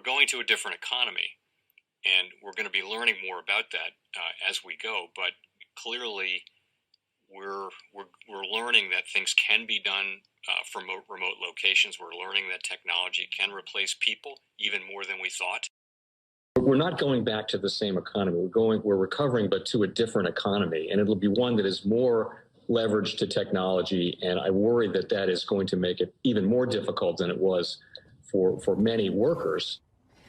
we're going to a different economy, and we're going to be learning more about that as we go. But clearly, we're learning that things can be done from remote locations. We're learning that technology can replace people even more than we thought. We're not going back to the same economy. We're recovering, but to a different economy, and it'll be one that is more leveraged to technology. And I worry that that is going to make it even more difficult than it was for many workers.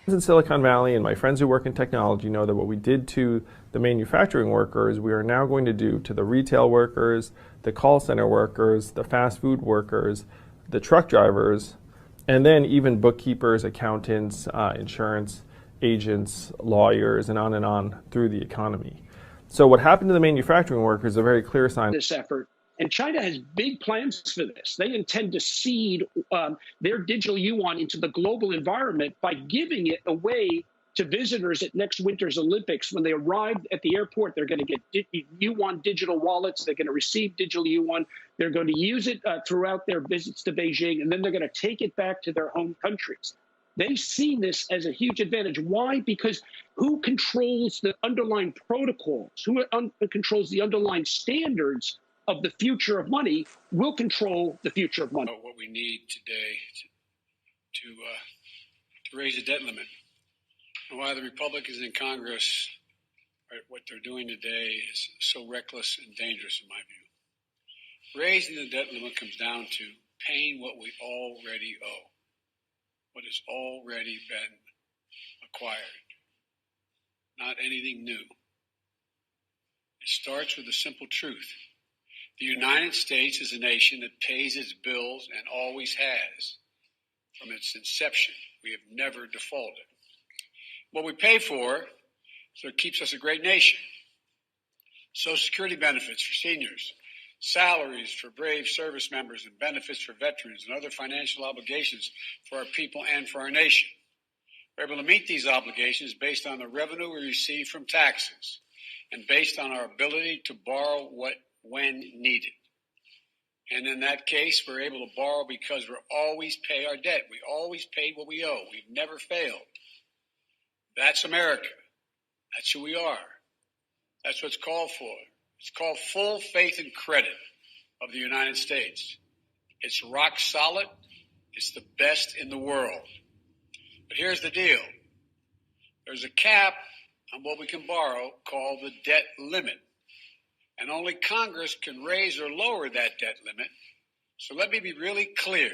In Silicon Valley, and my friends who work in technology know that what we did to the manufacturing workers, we are now going to do to the retail workers, the call center workers, the fast food workers, the truck drivers, and then even bookkeepers, accountants, insurance agents, lawyers, and on through the economy. So what happened to the manufacturing workers is a very clear sign. This effort. And China has big plans for this. They intend to seed their digital yuan into the global environment by giving it away to visitors at next winter's Olympics. When they arrive at the airport, they're going to get yuan digital wallets. They're going to receive digital yuan. They're going to use it throughout their visits to Beijing, and then they're going to take it back to their home countries. They see this as a huge advantage. Why? Because who controls the underlying protocols, who controls the underlying standards of the future of money will control the future of money. What we need today to raise the debt limit. And why the Republicans in Congress, what they're doing today is so reckless and dangerous in my view. Raising the debt limit comes down to paying what we already owe. What has already been acquired, not anything new. It starts with a simple truth. The United States is a nation that pays its bills and always has. From its inception, we have never defaulted. What we pay for, so it keeps us a great nation. Social Security benefits for seniors, salaries for brave service members, and benefits for veterans, and other financial obligations for our people and for our nation. We're able to meet these obligations based on the revenue we receive from taxes and based on our ability to borrow when needed. And in that case, we're able to borrow because we always pay our debt. We always paid what we owe. We've never failed. That's America. That's who we are. That's what's called for. It's called full faith and credit of the United States. It's rock solid. It's the best in the world. But here's the deal. There's a cap on what we can borrow called the debt limit. And only Congress can raise or lower that debt limit. So let me be really clear.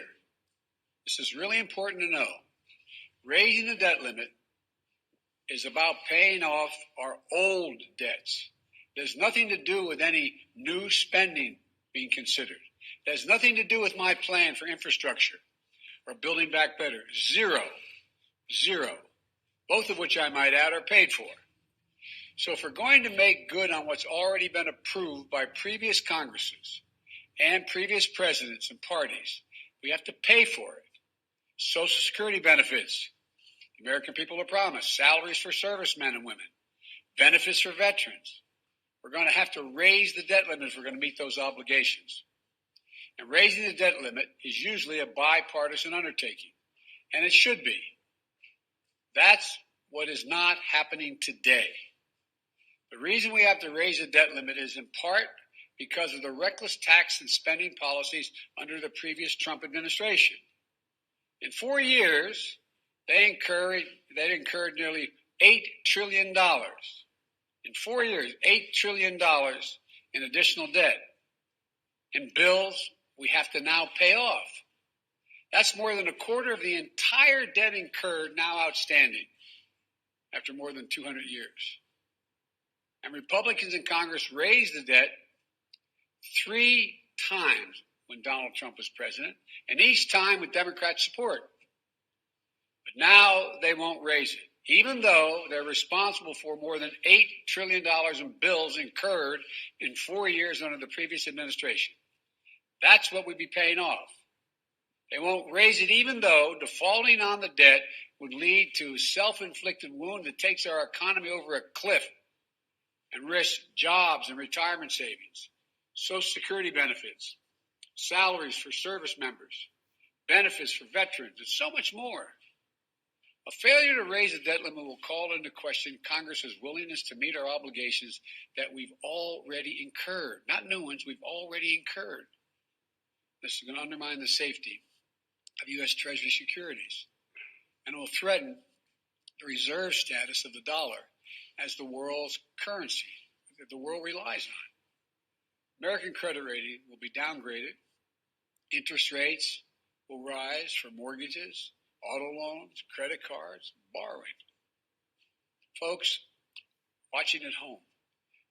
This is really important to know. Raising the debt limit is about paying off our old debts. There's nothing to do with any new spending being considered. It has nothing to do with my plan for infrastructure or building back better. Zero. Both of which I might add are paid for. So if we're going to make good on what's already been approved by previous Congresses and previous presidents and parties, we have to pay for it. Social Security benefits, the American people are promised, salaries for servicemen and women, benefits for veterans. We're going to have to raise the debt limit if we're going to meet those obligations. And raising the debt limit is usually a bipartisan undertaking, and it should be. That's what is not happening today. The reason we have to raise the debt limit is in part because of the reckless tax and spending policies under the previous Trump administration. In 4 years, they incurred nearly $8 trillion. In 4 years, $8 trillion in additional debt. In bills we have to now pay off. That's more than a quarter of the entire debt incurred now outstanding after more than 200 years. And Republicans in Congress raised the debt 3 times when Donald Trump was president, and each time with Democrat support. But now they won't raise it, even though they're responsible for more than $8 trillion in bills incurred in 4 years under the previous administration. That's what we'd be paying off. They won't raise it even though defaulting on the debt would lead to a self-inflicted wound that takes our economy over a cliff and risks jobs and retirement savings, Social Security benefits, salaries for service members, benefits for veterans, and so much more. A failure to raise the debt limit will call into question Congress's willingness to meet our obligations that we've already incurred. Not new ones, we've already incurred. This is going to undermine the safety of U.S. Treasury securities, and it will threaten the reserve status of the dollar as the world's currency that the world relies on. American credit rating will be downgraded. Interest rates will rise for mortgages, auto loans, credit cards, borrowing. Folks, watching at home,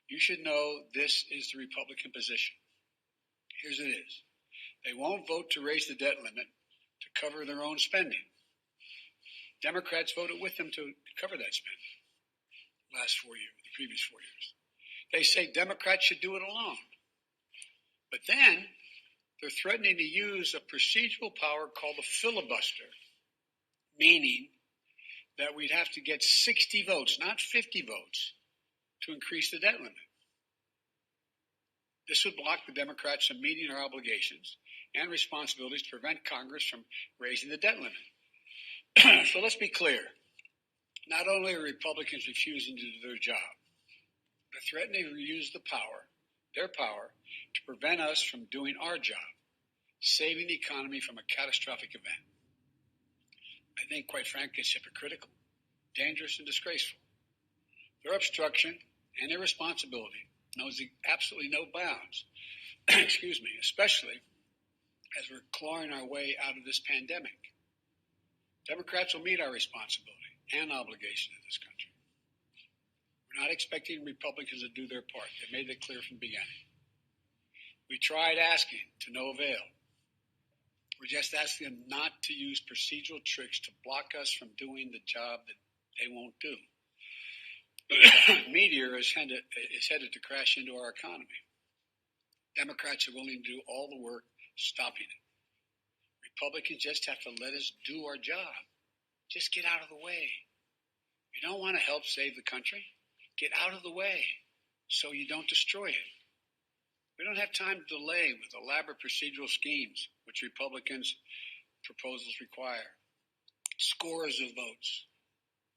you should know this is the Republican position. Here's it is. They won't vote to raise the debt limit to cover their own spending. Democrats voted with them to cover that spending the previous 4 years. They say Democrats should do it alone. But then they're threatening to use a procedural power called the filibuster, meaning that we'd have to get 60 votes, not 50 votes, to increase the debt limit. This would block the Democrats from meeting our obligations and responsibilities to prevent Congress from raising the debt limit. So let's be clear. Not only are Republicans refusing to do their job, they're threatening to use their power, to prevent us from doing our job, saving the economy from a catastrophic event. I think, quite frankly, it's hypocritical, dangerous, and disgraceful. Their obstruction and irresponsibility knows absolutely no bounds, especially as we're clawing our way out of this pandemic. Democrats will meet our responsibility and obligation in this country. We're not expecting Republicans to do their part. They made it clear from the beginning. We tried asking to no avail. We're just asking them not to use procedural tricks to block us from doing the job that they won't do. Meteor is headed to crash into our economy. Democrats are willing to do all the work stopping it. Republicans just have to let us do our job. Just get out of the way. You don't want to help save the country? Get out of the way so you don't destroy it. We don't have time to delay with elaborate procedural schemes, which Republicans' proposals require. Scores of votes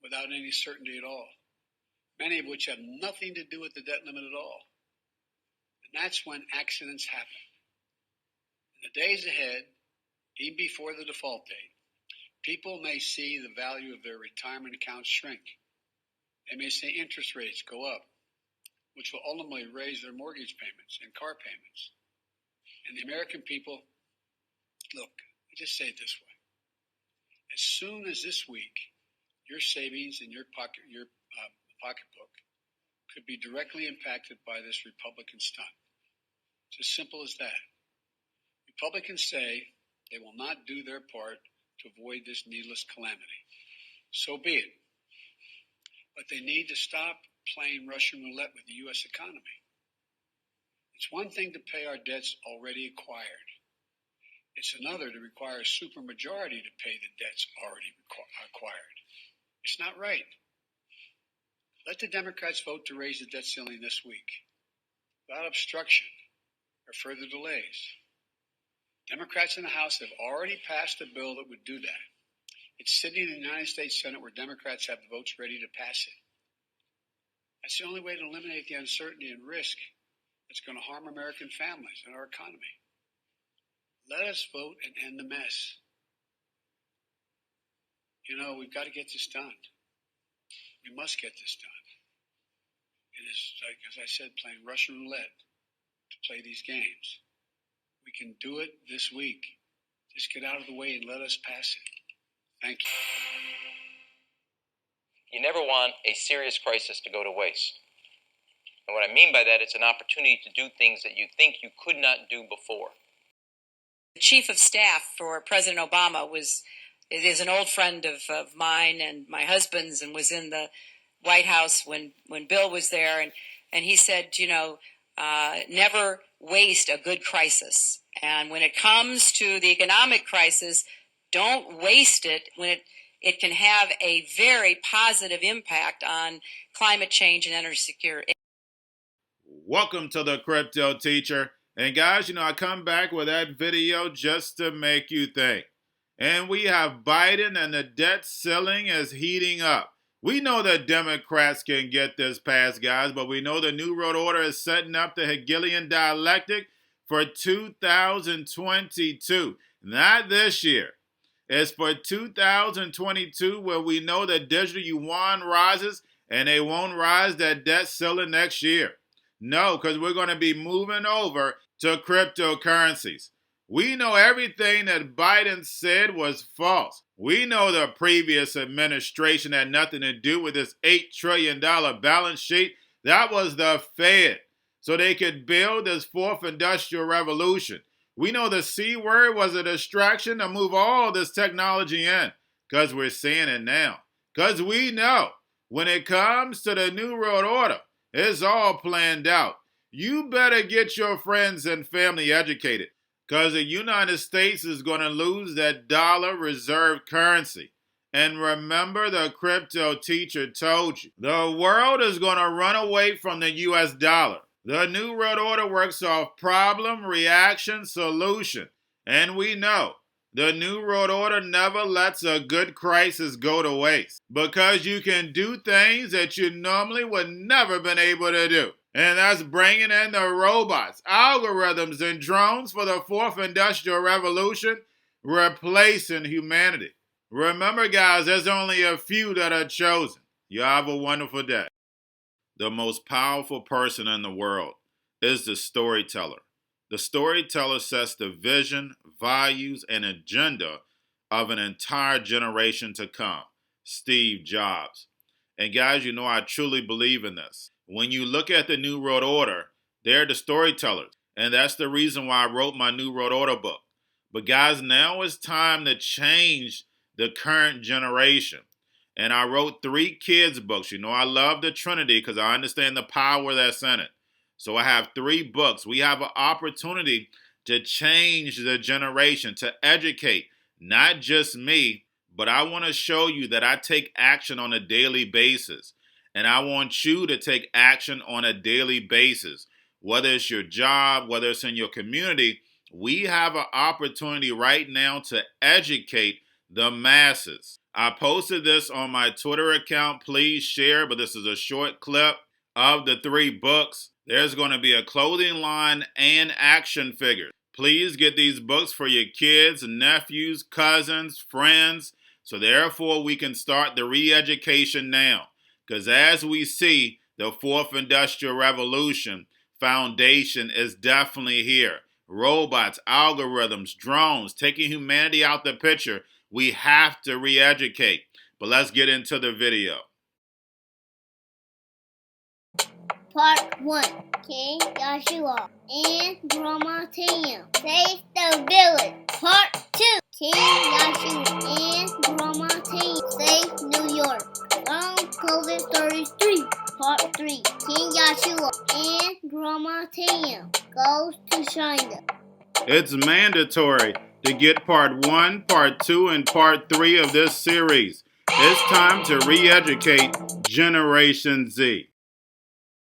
without any certainty at all, many of which have nothing to do with the debt limit at all. And that's when accidents happen. In the days ahead, even before the default date, people may see the value of their retirement accounts shrink. They may see interest rates go up, which will ultimately raise their mortgage payments and car payments. And the American people, look, I just say it this way. As soon as this week, your savings in your pocketbook could be directly impacted by this Republican stunt. It's as simple as that. Republicans say they will not do their part to avoid this needless calamity. So be it. But they need to stop playing Russian roulette with the U.S. economy. It's one thing to pay our debts already acquired. It's another to require a supermajority to pay the debts already acquired. It's not right. Let the Democrats vote to raise the debt ceiling this week, without obstruction or further delays. Democrats in the House have already passed a bill that would do that. It's sitting in the United States Senate where Democrats have the votes ready to pass it. That's the only way to eliminate the uncertainty and risk that's going to harm American families and our economy. Let us vote and end the mess. You know, we've got to get this done. We must get this done. It is, like, as I said, playing Russian roulette to play these games. We can do it this week. Just get out of the way and let us pass it. Thank you. You never want a serious crisis to go to waste. And what I mean by that, it's an opportunity to do things that you think you could not do before. The chief of staff for President Obama is an old friend of mine and my husband's, and was in the White House when Bill was there. And he said, never waste a good crisis. And when it comes to the economic crisis, don't waste it when it can have a very positive impact on climate change and energy security. Welcome to the Crypto Teacher. And guys, I come back with that video just to make you think. And we have Biden, and the debt ceiling is heating up. We know the Democrats can get this passed, guys, but we know the New World Order is setting up the Hegelian dialectic for 2022. Not this year. It's for 2022, where we know the digital yuan rises, and they won't rise that debt ceiling next year. No, because we're going to be moving over to cryptocurrencies. We know everything that Biden said was false. We know the previous administration had nothing to do with this $8 trillion balance sheet. That was the Fed, so they could build this fourth industrial revolution. We know the C word was a distraction to move all this technology in, because we're seeing it now. Because we know when it comes to the New World Order, it's all planned out. You better get your friends and family educated, because the United States is going to lose that dollar reserve currency. And remember, the crypto teacher told you, the world is going to run away from the US dollar. The New World Order works off problem, reaction, solution. And we know the New World Order never lets a good crisis go to waste, because you can do things that you normally would never been able to do. And that's bringing in the robots, algorithms, and drones for the fourth industrial revolution, replacing humanity. Remember, guys, there's only a few that are chosen. You have a wonderful day. The most powerful person in the world is the storyteller. The storyteller sets the vision, values, and agenda of an entire generation to come. Steve Jobs. And guys, you know I truly believe in this. When you look at the New World Order, they're the storytellers. And that's the reason why I wrote my New World Order book. But guys, now it's time to change the current generation. And I wrote 3 kids' books. You know I love the Trinity because I understand the power that's in it. So I have 3 books. We have an opportunity to change the generation, to educate, not just me, but I want to show you that I take action on a daily basis. And I want you to take action on a daily basis. Whether it's your job, whether it's in your community, we have an opportunity right now to educate the masses. I posted this on my Twitter account. Please share, but this is a short clip of the 3 books. There's going to be a clothing line and action figures. Please get these books for your kids, nephews, cousins, friends, so therefore we can start the re-education now. Because as we see, the fourth industrial revolution foundation is definitely here. Robots, algorithms, drones, taking humanity out the picture. We have to re-educate. But let's get into the video. Part 1. King Joshua and Grandma Tam save the village. Part 2. King Joshua and Grandma Tam save New York from COVID-33. Part 3. King Joshua and Grandma Tam goes to China. It's mandatory to get part 1, part 2, and part 3 of this series. It's time to re-educate Generation Z.